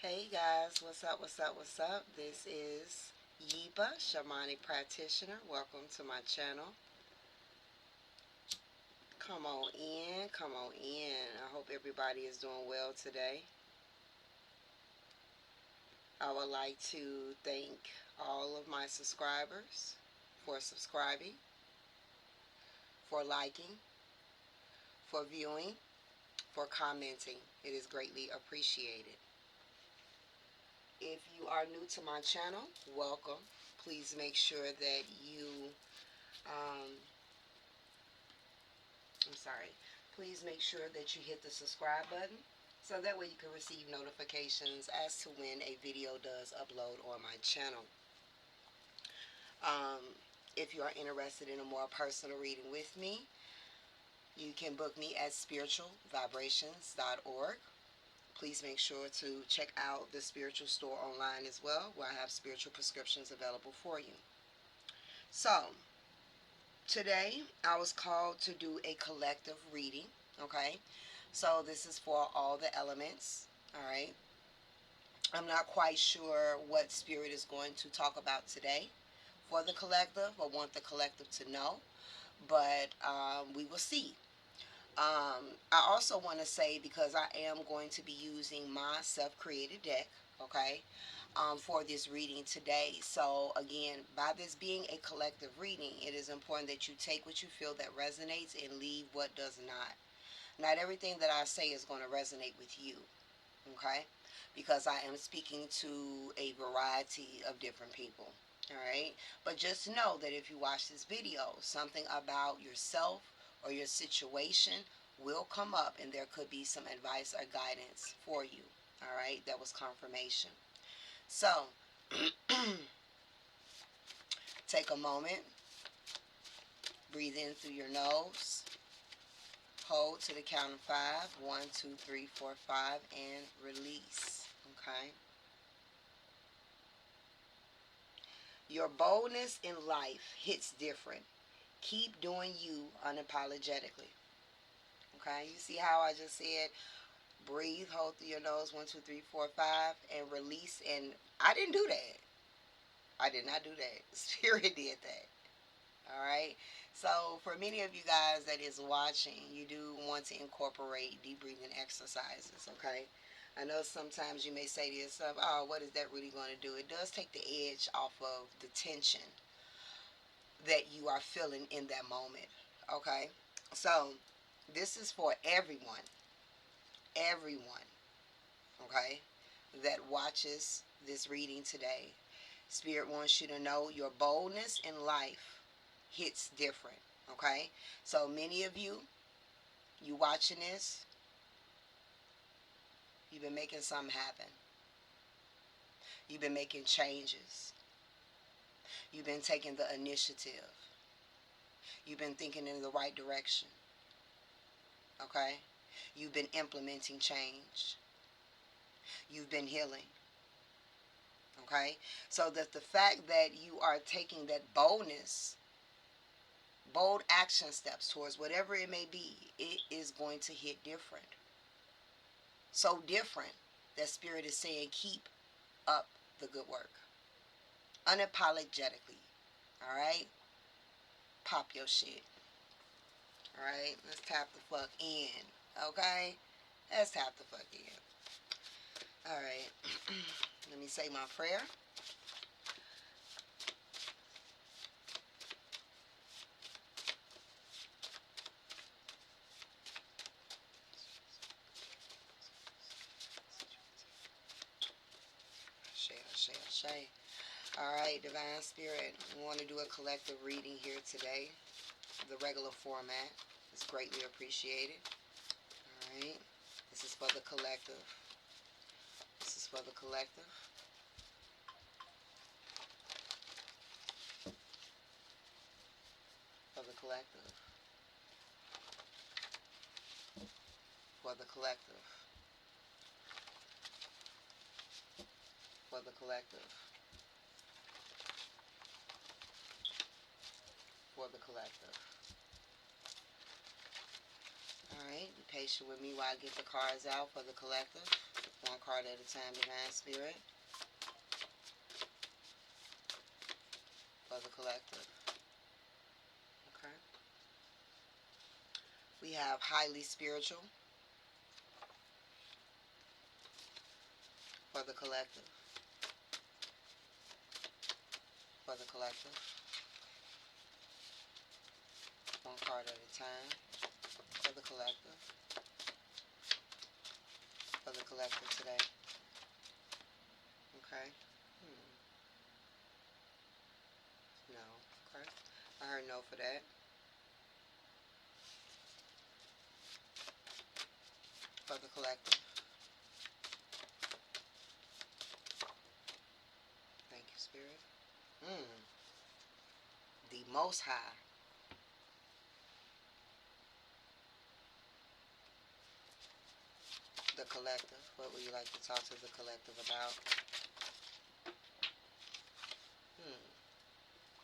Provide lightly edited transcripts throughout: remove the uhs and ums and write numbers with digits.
Hey guys, what's up, what's up, what's up? This is Yepa, Shamanic Practitioner. Welcome to my channel. Come on in, come on in. I hope everybody is doing well today. I would like to thank all of my subscribers for subscribing, for liking, for viewing, for commenting. It is greatly appreciated. If you are new to my channel, welcome. Please make sure that you um, please make sure that you hit the subscribe button so that way you can receive notifications as to when a video does upload on my channel. Um, if you are interested in a more personal reading with me, you can book me at spiritualvibrations.org. Please make sure to check out the spiritual store online as well, where I have spiritual prescriptions available for you. So, today I was called to do a collective reading, okay? So this is for all the elements, all right? I'm not quite sure what Spirit is going to talk about today for the collective. I want the collective to know, but we will see. I also want to say, because I am going to be using my self-created deck, okay, for this reading today. So again, by this being a collective reading, it is important that you take what you feel that resonates and leave what does not. Not everything that I say is going to resonate with you, okay? Because I am speaking to a variety of different people, all right? But just know that if you watch this video, something about yourself or your situation will come up, and there could be some advice or guidance for you, all right? That was confirmation. So, take a moment, breathe in through your nose, hold to the count of 5, 1, 2, 3, 4, 5, and release, okay? Your boldness in life hits different. Keep doing you unapologetically, okay? You see how I just said, breathe, hold through your nose, 1, 2, 3, 4, 5, and release, and I didn't do that. I did not do that. Spirit did that. All right. So for many of you guys that is watching, you do want to incorporate deep breathing exercises. Okay. I know sometimes you may say to yourself, "Oh, what is that really going to do?" It does take the edge off of the tension that you are feeling in that moment. Okay. So this is for everyone. Everyone. Okay. That watches this reading today. Spirit wants you to know your boldness in life hits different, okay? So many of you watching this, you've been making something happen. You've been making changes. You've been taking the initiative. You've been thinking in the right direction, okay? You've been implementing change. You've been healing, okay? So that the fact that you are taking that boldness, bold action steps towards whatever it may be, it is going to hit different. So different that Spirit is saying, keep up the good work. Unapologetically. Alright? Pop your shit. Alright? Let's tap the fuck in. Okay? Let's tap the fuck in. Alright. Let me say my prayer. Shay. Alright, Divine Spirit, we want to do a collective reading here today. The regular format is greatly appreciated. Alright, this is for the collective. This is for the collective. For the collective. For the collective. For the collective. For the collective. Alright, be patient with me while I get the cards out for the collective. One card at a time, Divine Spirit. For the collective. Okay. We have highly spiritual. For the collective. For the collective. One card at a time. For the collective. For the collective today. Okay. No. Okay. I heard no for that. For the collective. Thank you, Spirit. The Most High. The collective. What would you like to talk to the collective about?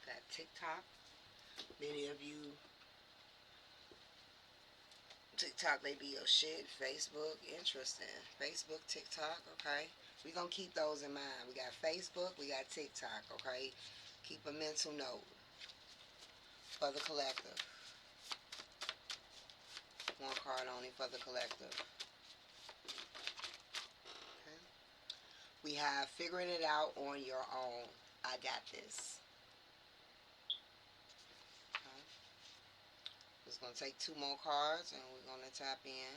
Got TikTok. Many of you, TikTok may be your shit. Facebook, interesting. Facebook, TikTok, okay. We're going to keep those in mind. We got Facebook, we got TikTok, okay. Keep a mental note. For the collective. One card only for the collective. Okay. We have figuring it out on your own. I got this. Okay. Just going to take two more cards and we're going to tap in.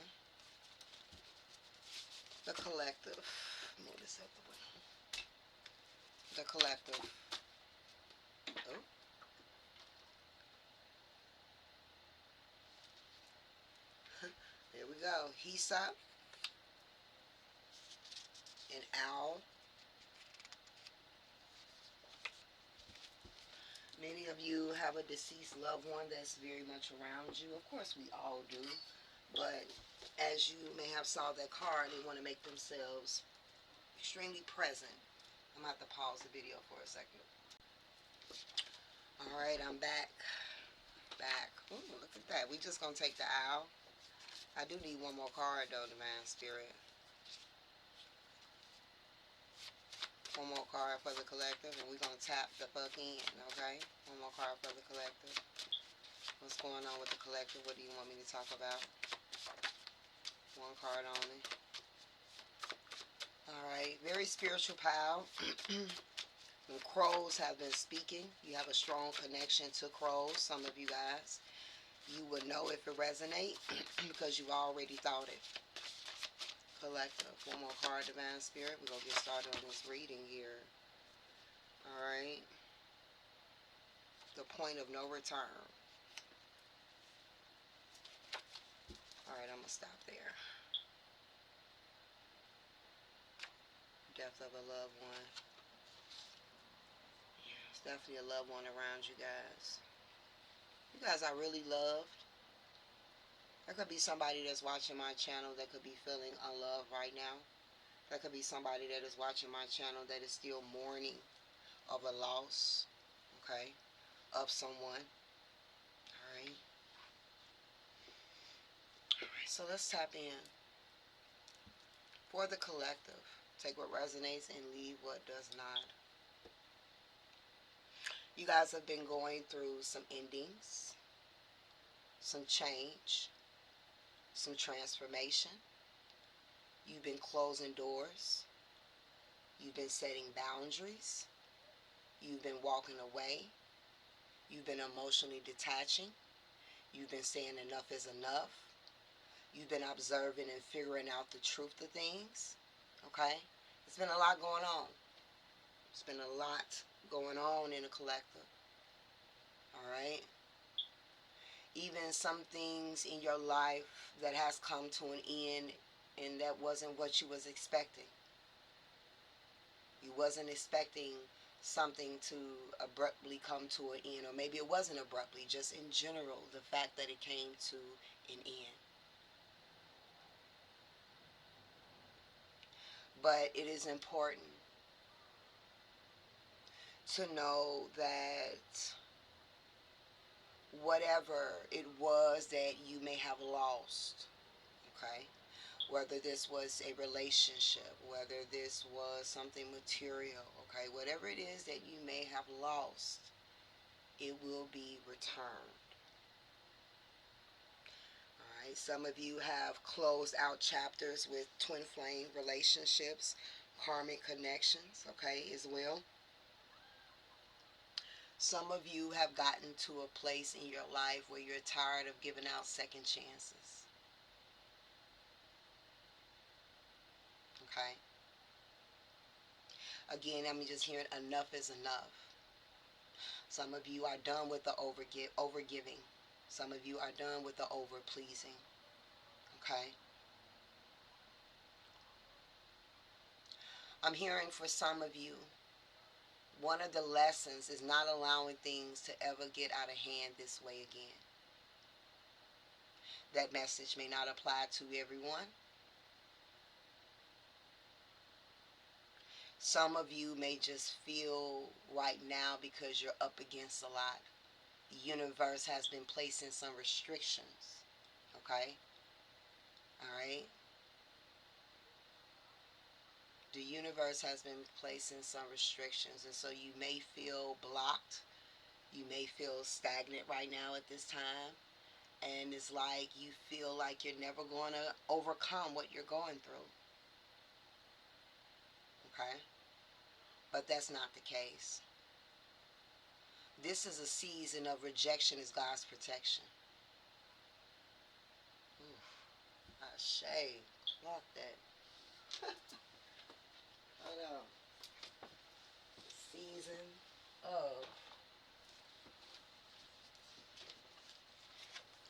The collective. Move this out the way. The collective. Oh. There we go. Hesa. An owl. Many of you have a deceased loved one that's very much around you. Of course, we all do. But as you may have saw that card, they want to make themselves extremely present. I'm going to have to pause the video for a second. Alright, I'm back. Ooh, look at that. We just going to take the owl. I do need one more card, though, Divine Spirit. One more card for the collective, and we're going to tap the fuck in, okay? One more card for the collective. What's going on with the collective? What do you want me to talk about? One card only. Alright, very spiritual pal. When crows have been speaking, you have a strong connection to crows, some of you guys. You would know if it resonates because you've already thought it. Collective. One more card, Divine Spirit. We're going to get started on this reading here. Alright. The point of no return. Alright, I'm going to stop there. Death of a loved one. There's definitely a loved one around you guys. You guys are really loved. There could be somebody that's watching my channel that could be feeling unloved right now. There could be somebody that is watching my channel that is still mourning of a loss, okay, of someone. Alright. Alright, so let's tap in. For the collective, take what resonates and leave what does not. You guys have been going through some endings, some change, some transformation. You've been closing doors. You've been setting boundaries. You've been walking away. You've been emotionally detaching. You've been saying enough is enough. You've been observing and figuring out the truth of things. Okay? It's been a lot going on. It's been a lot going on in the collective. Alright? Even some things in your life that has come to an end and that wasn't what you was expecting. You wasn't expecting something to abruptly come to an end, or maybe it wasn't abruptly, just in general, the fact that it came to an end. But it is important to know that whatever it was that you may have lost, okay? Whether this was a relationship, whether this was something material, okay? Whatever it is that you may have lost, it will be returned. All right? Some of you have closed out chapters with twin flame relationships, karmic connections, okay, as well. Some of you have gotten to a place in your life where you're tired of giving out second chances. Okay? Again, I'm just hearing enough is enough. Some of you are done with the overgiving. Some of you are done with the over pleasing. Okay? I'm hearing for some of you, one of the lessons is not allowing things to ever get out of hand this way again. That message may not apply to everyone. Some of you may just feel right now because you're up against a lot. The universe has been placing some restrictions. Okay? Alright? The universe has been placing some restrictions, and so you may feel blocked. You may feel stagnant right now at this time. And it's like you feel like you're never going to overcome what you're going through. Okay? But that's not the case. This is a season of rejection as God's protection. Ashe. Lock that. Hold on. Season of.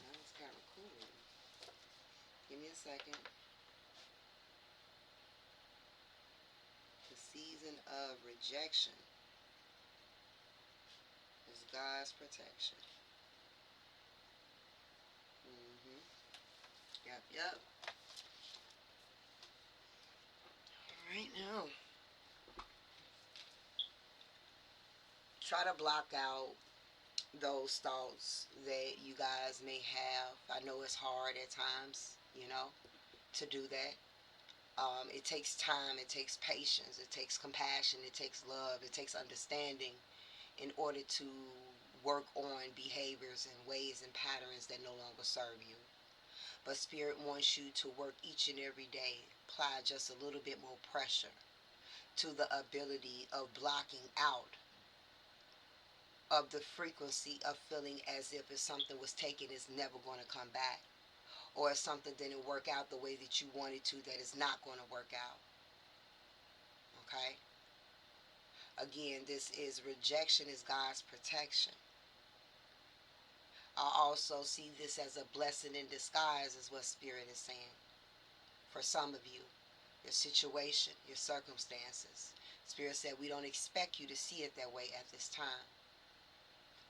That was kind of cool. Give me a second. The season of rejection is God's protection. Yep. Alright, now. Try to block out those thoughts that you guys may have. I know it's hard at times, to do that. It takes time, it takes patience, it takes compassion, it takes love, it takes understanding in order to work on behaviors and ways and patterns that no longer serve you. But Spirit wants you to work each and every day, apply just a little bit more pressure to the ability of blocking out of the frequency of feeling as if something was taken, it's never going to come back. Or if something didn't work out the way that you wanted to, that it's not going to work out. Okay? Again, this is rejection is God's protection. I also see this as a blessing in disguise, is what Spirit is saying. For some of you, your situation, your circumstances. Spirit said we don't expect you to see it that way at this time.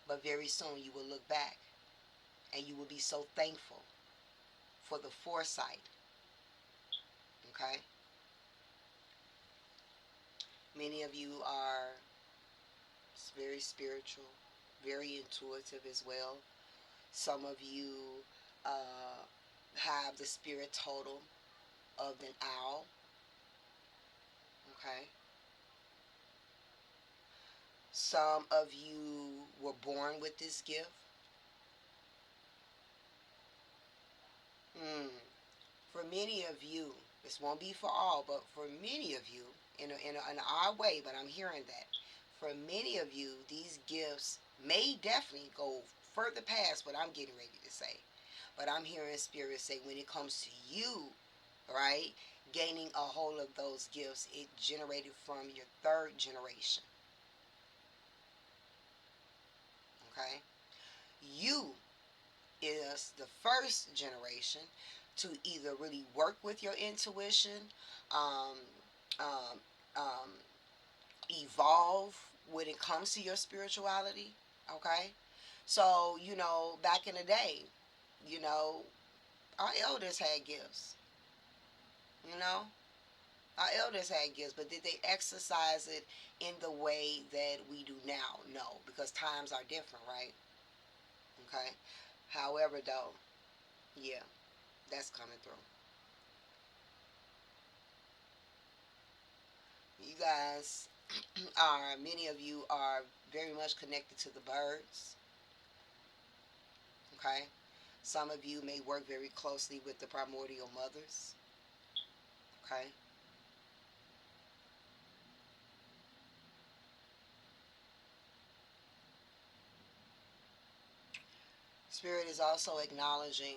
But very soon you will look back and you will be so thankful for the foresight. Okay? Many of you are very spiritual, very intuitive as well. Some of you have the spirit total of an owl. Okay? Some of you were born with this gift. For many of you, this won't be for all, but for many of you, in an odd way, but I'm hearing that. For many of you, these gifts may definitely go further past what I'm getting ready to say. But I'm hearing Spirit say when it comes to you, right, gaining a hold of those gifts, it generated from your third generation. Okay? You is the first generation to either really work with your intuition, um, um, um, evolve when it comes to your spirituality. Okay? So, back in the day, our elders had gifts. Our elders had gifts, but did they exercise it in the way that we do now? No, because times are different, right? Okay? However, though, yeah, that's coming through. You guys many of you are very much connected to the birds. Okay? Some of you may work very closely with the primordial mothers. Okay? Spirit is also acknowledging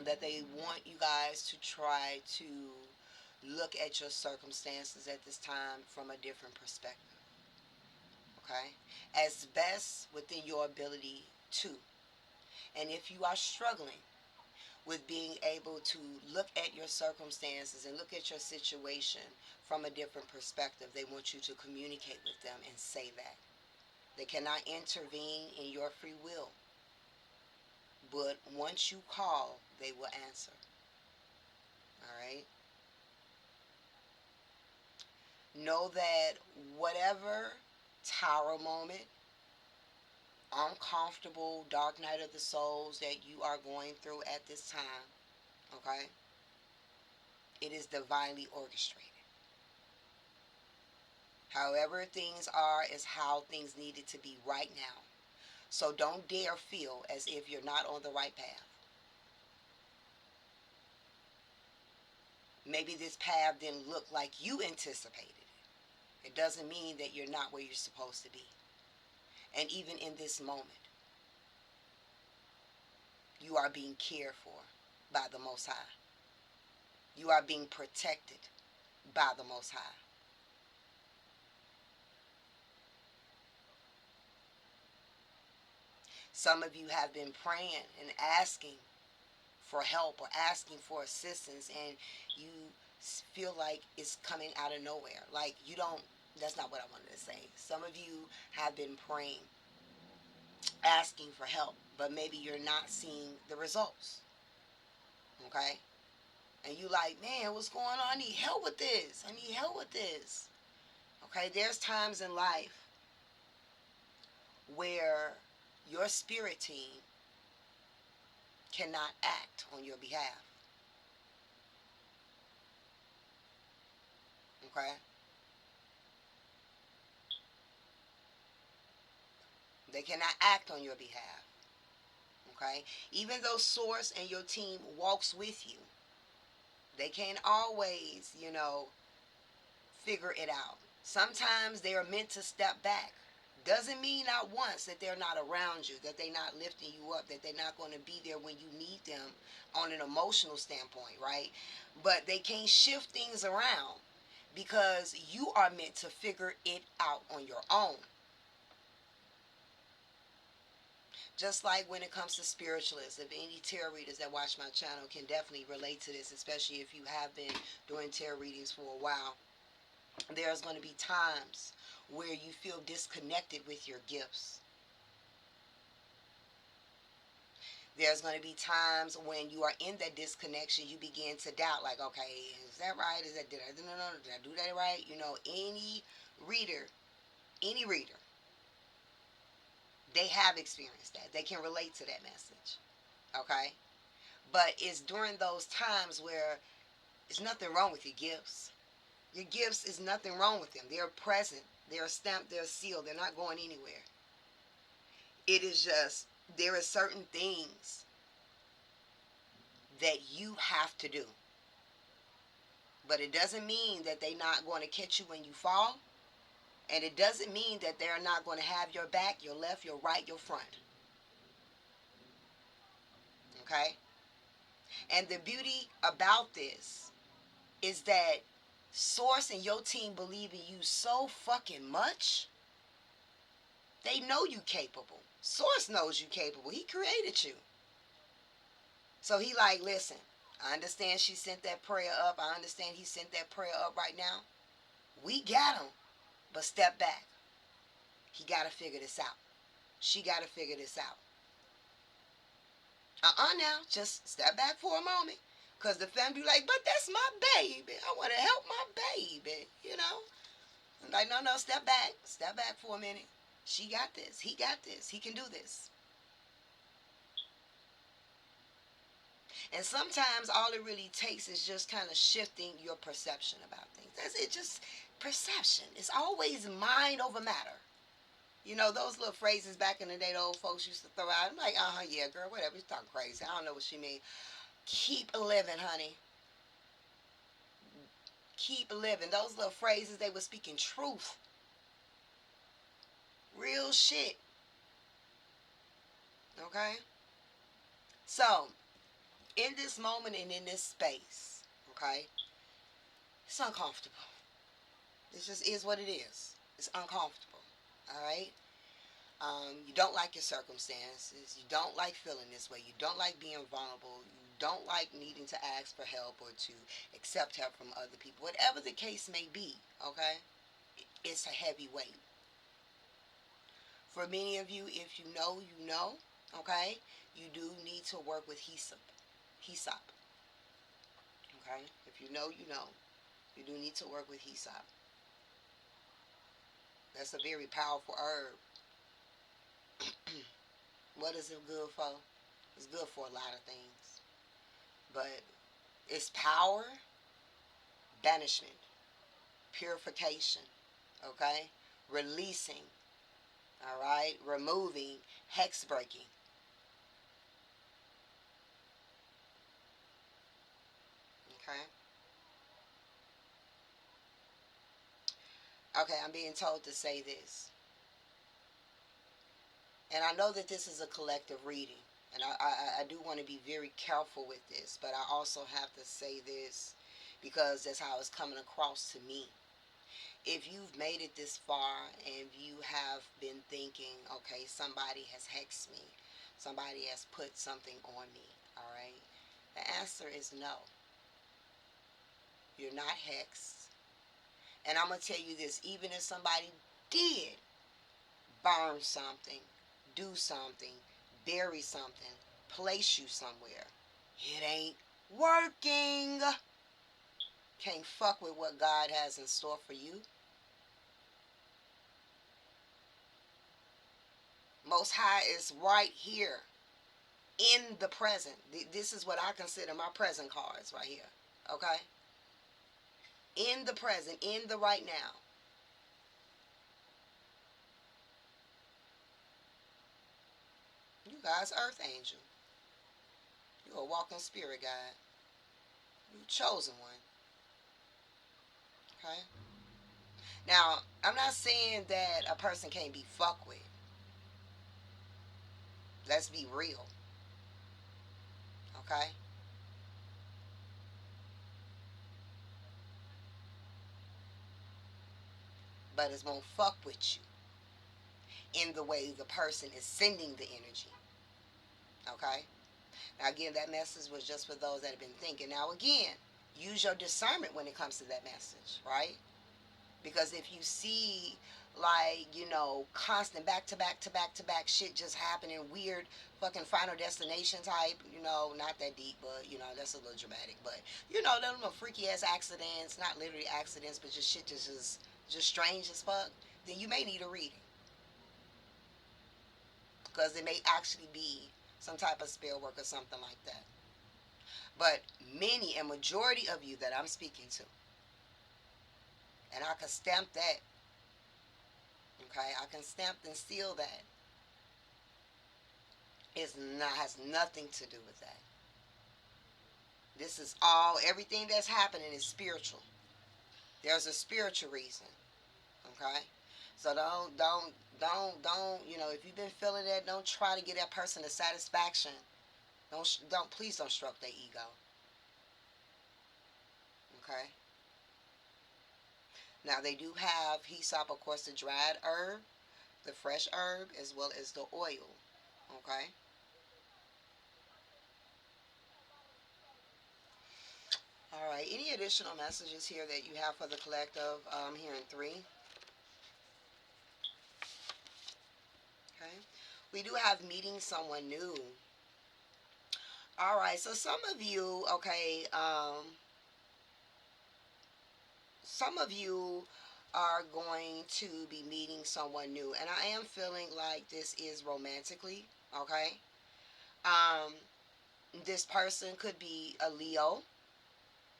that they want you guys to try to look at your circumstances at this time from a different perspective. Okay? As best within your ability to. And if you are struggling with being able to look at your circumstances and look at your situation from a different perspective, they want you to communicate with them and say that. They cannot intervene in your free will. But once you call, they will answer. All right? Know that whatever tower moment, uncomfortable, dark night of the souls that you are going through at this time, okay, it is divinely orchestrated. However things are is how things needed to be right now. So don't dare feel as if you're not on the right path. Maybe this path didn't look like you anticipated it. It doesn't mean that you're not where you're supposed to be. And even in this moment, you are being cared for by the Most High. You are being protected by the Most High. Some of you have been praying and asking for help or asking for assistance, and you feel like it's coming out of nowhere. Like you don't, that's not what I wanted to say. Some of you have been praying, asking for help, but maybe you're not seeing the results. Okay? And you like, man, what's going on? I need help with this. I need help with this. Okay? There's times in life where your spirit team cannot act on your behalf. Okay? They cannot act on your behalf. Okay? Even though Source and your team walks with you, they can't always, figure it out. Sometimes they are meant to step back. Doesn't mean not once that they're not around you, that they're not lifting you up, that they're not going to be there when you need them on an emotional standpoint, right? But they can't shift things around because you are meant to figure it out on your own. Just like when it comes to spiritualists, if any tarot readers that watch my channel can definitely relate to this, especially if you have been doing tarot readings for a while, there's going to be times where you feel disconnected with your gifts. There's going to be times when you are in that disconnection, you begin to doubt, like, okay, is that right? Did I do that right? Any reader, they have experienced that. They can relate to that message. Okay? But it's during those times where there's nothing wrong with your gifts. Your gifts is nothing wrong with them. They're present. They're stamped. They're sealed. They're not going anywhere. It is just there are certain things that you have to do. But it doesn't mean that they're not going to catch you when you fall. And it doesn't mean that they're not going to have your back, your left, your right, your front. Okay? And the beauty about this is that Source and your team believe in you so fucking much. They know you capable. Source knows you capable. He created you. So he like, listen, I understand she sent that prayer up. I understand he sent that prayer up right now. We got him. But step back. He got to figure this out. She got to figure this out. Now. Just step back for a moment. Because the family be like, but that's my baby. I want to help my baby, I'm like, no, step back. Step back for a minute. She got this. He got this. He can do this. And sometimes all it really takes is just kind of shifting your perception about things. That's it, just perception. It's always mind over matter. You know, those little phrases back in the day the old folks used to throw out. I'm like, yeah, girl, whatever. You're talking crazy. I don't know what she mean. Keep living, honey. Keep living. Those little phrases, they were speaking truth. Real shit. Okay? So, in this moment and in this space, okay, it's uncomfortable. It just is what it is. It's uncomfortable. All right? You don't like your circumstances. You don't like feeling this way. You don't like being vulnerable. You don't like needing to ask for help or to accept help from other people. Whatever the case may be, okay, it's a heavy weight. For many of you, if you know, you know, okay, you do need to work with hyssop. Hyssop. Okay? If you know, you know. You do need to work with hyssop. That's a very powerful herb. What is it good for? It's good for a lot of things. But its power, banishment, purification, okay? Releasing, all right? Removing, hex breaking. Okay? Okay, I'm being told to say this. And I know that this is a collective reading. And I do want to be very careful with this. But I also have to say this because that's how it's coming across to me. If you've made it this far and you have been thinking, okay, somebody has hexed me. Somebody has put something on me. All right? The answer is no. You're not hexed. And I'm going to tell you this. Even if somebody did burn something, do something, bury something, place you somewhere, it ain't working. Can't fuck with what God has in store for you. Most High is right here in the present. This is what I consider my present cards right here. Okay? In the present, in the right now. You guys, Earth Angel. You're a walking spirit guide. You're chosen one. Okay? Now, I'm not saying that a person can't be fucked with. Let's be real. Okay? But it won't fuck with you in the way the person is sending the energy. Okay? Now, again, that message was just for those that have been thinking. Now, again, use your discernment when it comes to that message, right? Because if you see, like, you know, constant back to back to back to back shit just happening, weird fucking Final Destination type, you know, not that deep, but, you know, that's a little dramatic. But, you know, them freaky ass accidents, not literally accidents, but just shit just strange as fuck, then you may need a reading. Because it may actually be some type of spell work or something like that. But many and majority of you that I'm speaking to, and I can stamp that, okay, I can stamp and seal that, has nothing to do with that. This is all, everything that's happening is spiritual. There's a spiritual reason, okay? So don't, you know, if you've been feeling that, don't try to get that person a satisfaction. Please don't stroke their ego. Okay? Now, they do have hyssop, of course, the dried herb, the fresh herb, as well as the oil. Okay? All right. Any additional messages here that you have for the collective here in 3? Okay? We do have meeting someone new. All right. So some of you, okay, some of you are going to be meeting someone new, and I am feeling like this is romantically, okay? This person could be a Leo,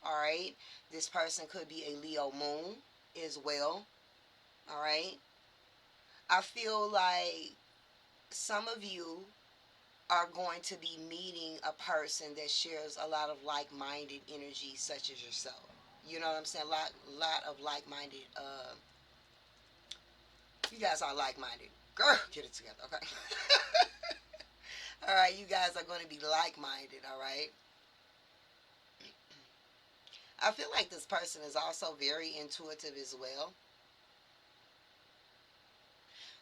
all right? This person could be a Leo moon as well, all right? I feel like some of you are going to be meeting a person that shares a lot of like-minded energy, such as yourself. You know what I'm saying? Lot of like-minded. You guys are like-minded. Girl, get it together, okay? All right, you guys are going to be like-minded. All right. I feel like this person is also very intuitive as well.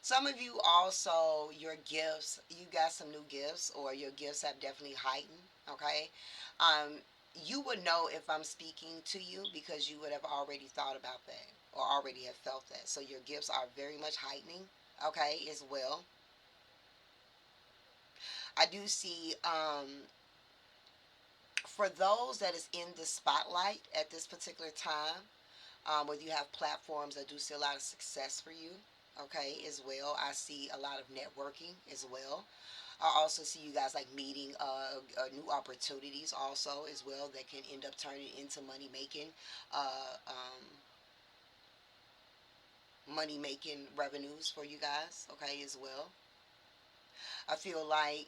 Some of you also, your gifts, you got some new gifts, or your gifts have definitely heightened, okay? Um, you would know if I'm speaking to you because you would have already thought about that or already have felt that. So your gifts are very much heightening, okay, as well. I do see, for those that is in the spotlight at this particular time, whether you have platforms, I do see a lot of success for you, okay, as well. I see a lot of networking as well. I also see you guys like meeting new opportunities also as well that can end up turning into uh, um, money making revenues for you guys, okay, as well. I feel like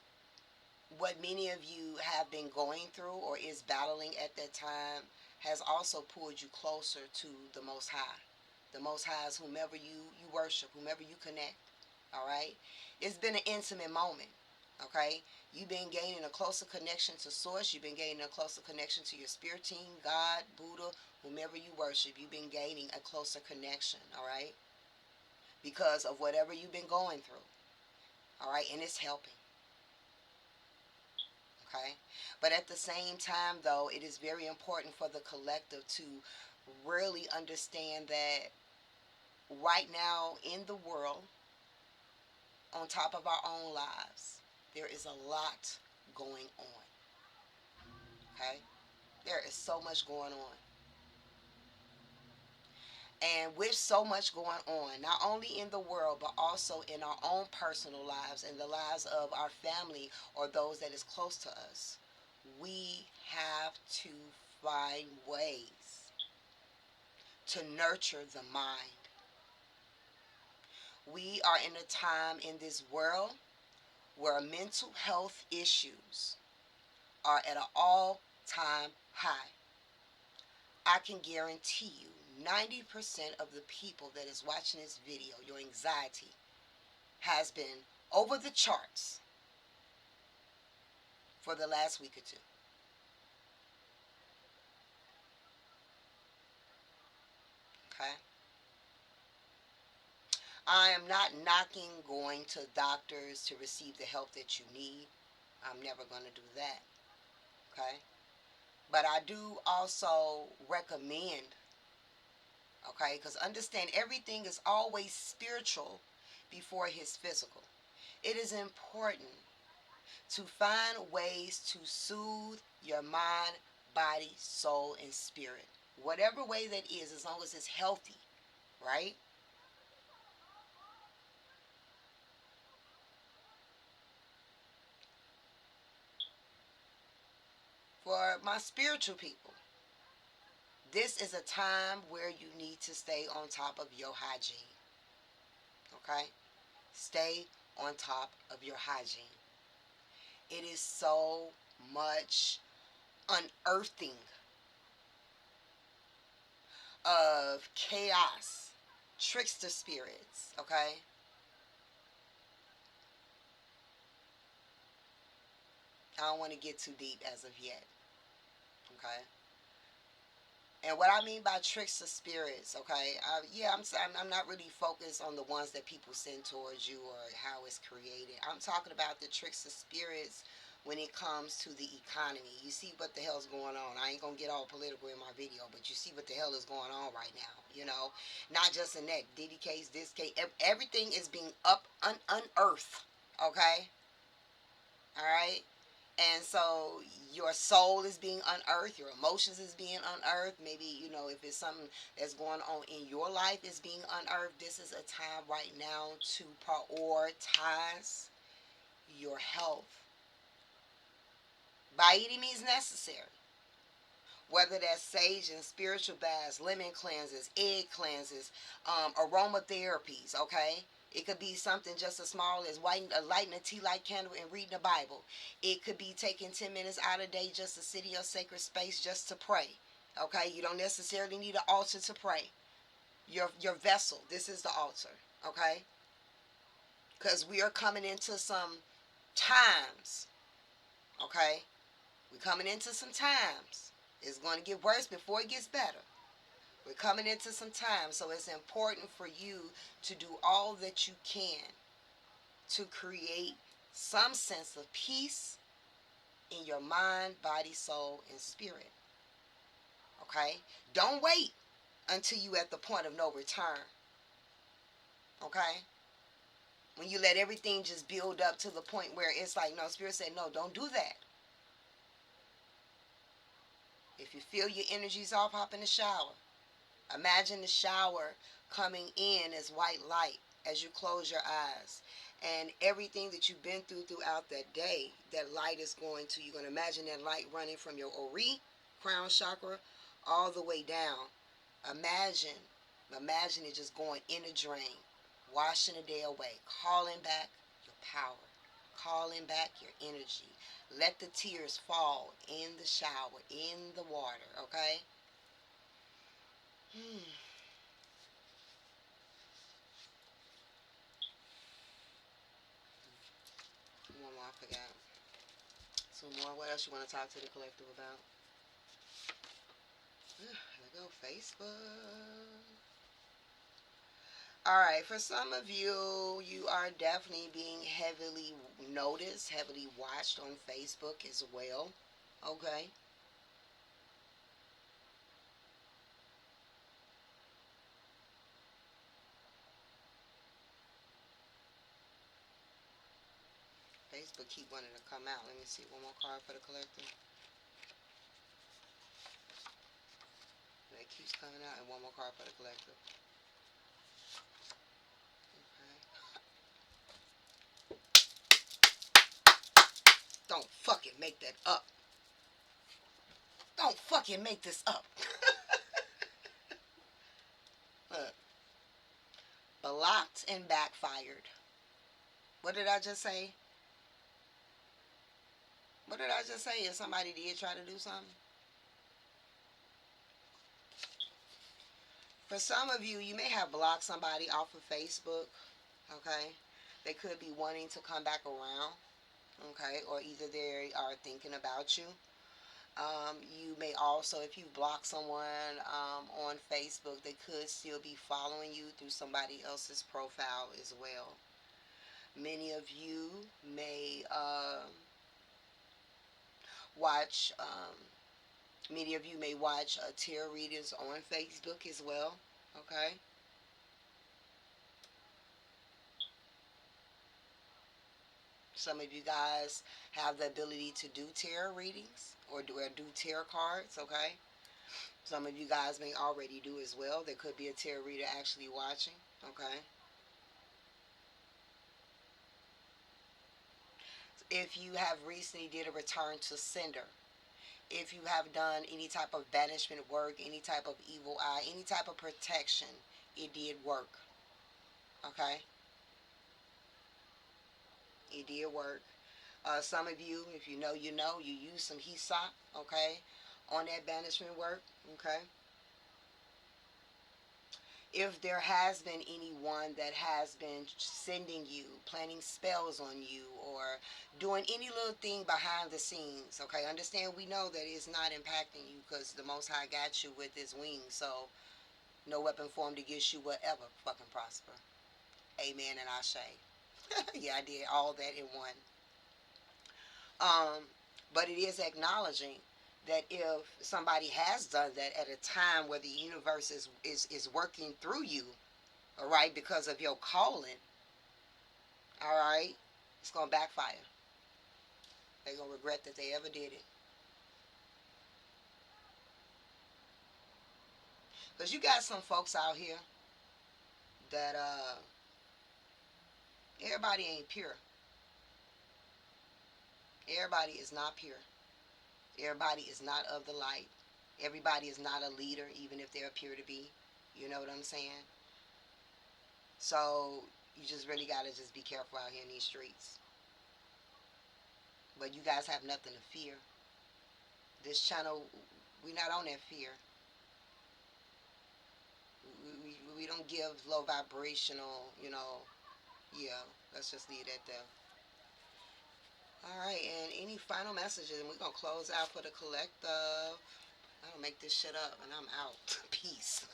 what many of you have been going through or is battling at that time has also pulled you closer to the Most High. The Most High is whomever you worship, whomever you connect. All right? It's been an intimate moment. Okay? You've been gaining a closer connection to Source. You've been gaining a closer connection to your spirit team, God, Buddha, whomever you worship. You've been gaining a closer connection. All right? Because of whatever you've been going through. All right? And it's helping. Okay, but at the same time though, it is very important for the collective to really understand that right now in the world, on top of our own lives, there is a lot going on. Okay, there is so much going on, and with so much going on, not only in the world but also in our own personal lives and the lives of our family or those that is close to us, we have to find ways to nurture the mind. We are in a time in this world where mental health issues are at an all-time high. I can guarantee you 90% of the people that is watching this video, your anxiety has been over the charts for the last week or two. Okay? I am not knocking going to doctors to receive the help that you need. I'm never going to do that. Okay? But I do also recommend, okay, because understand everything is always spiritual before his physical. It is important to find ways to soothe your mind, body, soul, and spirit. Whatever way that is, as long as it's healthy, right? For my spiritual people, this is a time where you need to stay on top of your hygiene. Okay? Stay on top of your hygiene. It is so much unearthing of chaos, trickster spirits, okay? I don't want to get too deep as of yet, okay? And what I mean by trickster spirits, okay? Yeah, I'm not really focused on the ones that people send towards you or how it's created. I'm talking about the trickster spirits when it comes to the economy. You see what the hell's going on. I ain't gonna get all political in my video, but you see what the hell is going on right now. You know, not just in that Diddy case, this case, everything is being unearthed. Okay, all right. And so your soul is being unearthed, your emotions is being unearthed. Maybe, you know, if it's something that's going on in your life is being unearthed. This is a time right now to prioritize your health. by any means necessary. Whether that's sage and spiritual baths, lemon cleanses, egg cleanses, aromatherapies, okay? It could be something just as small as lighting a tea light candle and reading the Bible. It could be taking 10 minutes out of the day just to sit in your sacred space just to pray. Okay? You don't necessarily need an altar to pray. Your vessel, this is the altar. Okay? Because we are coming into some times. Okay? We're coming into some times. It's going to get worse before it gets better. We're coming into some time, so it's important for you to do all that you can to create some sense of peace in your mind, body, soul, and spirit. Okay? Don't wait until you at the point of no return. Okay? When you let everything just build up to the point where it's like, no, Spirit said, no, don't do that. If you feel your energies off, hop in the shower. Imagine the shower coming in as white light as you close your eyes. And everything that you've been through throughout that day, that light is going to, you're going to imagine that light running from your Ori, crown chakra, all the way down. Imagine it just going in a drain, washing the day away, calling back your power, calling back your energy. Let the tears fall in the shower, in the water, okay? One more, I forgot. Two more. What else you want to talk to the collective about? There go Facebook. Alright, for some of you, you are definitely being heavily noticed, heavily watched on Facebook as well. Okay? Facebook keep wanting to come out. Let me see. One more card for the collective. It keeps coming out. And one more card for the collective. Okay. Don't fucking make that up. Don't fucking make this up. Look. Blocked and backfired. What did I just say? What did I just say? If somebody did try to do something? For some of you, you may have blocked somebody off of Facebook. Okay? They could be wanting to come back around. Okay? Or either they are thinking about you. You may also, if you block someone on Facebook, they could still be following you through somebody else's profile as well. Many of you may watch, many of you may watch tarot readings on Facebook as well. Okay? Some of you guys have the ability to do tarot readings or do tarot cards. Okay? Some of you guys may already do as well. There could be a tarot reader actually watching. Okay? If you have recently did a return to sender, if you have done any type of banishment work, any type of evil eye, any type of protection, it did work. Okay? It did work. Some of you, if you know, you know, you use some hyssop, okay, on that banishment work, okay? If there has been anyone that has been sending you, planning spells on you, or doing any little thing behind the scenes, okay, understand we know that it's not impacting you because the Most High got you with his wings, so no weapon formed against you will ever fucking prosper. Amen and Ashe. Yeah, I did all that in one. But it is acknowledging that if somebody has done that at a time where the universe is working through you, all right, because of your calling, all right, it's going to backfire. They're going to regret that they ever did it. Because you got some folks out here that everybody ain't pure. Everybody is not pure. Everybody is not of the light. Everybody is not a leader, even if they appear to be. You know what I'm saying? So you just really got to just be careful out here in these streets. But you guys have nothing to fear. This channel, we not on that fear. We don't give low vibrational, yeah, let's just leave it there. All right, and any final messages? And we're going to close out for the collective. I don't make this shit up, and I'm out. Peace.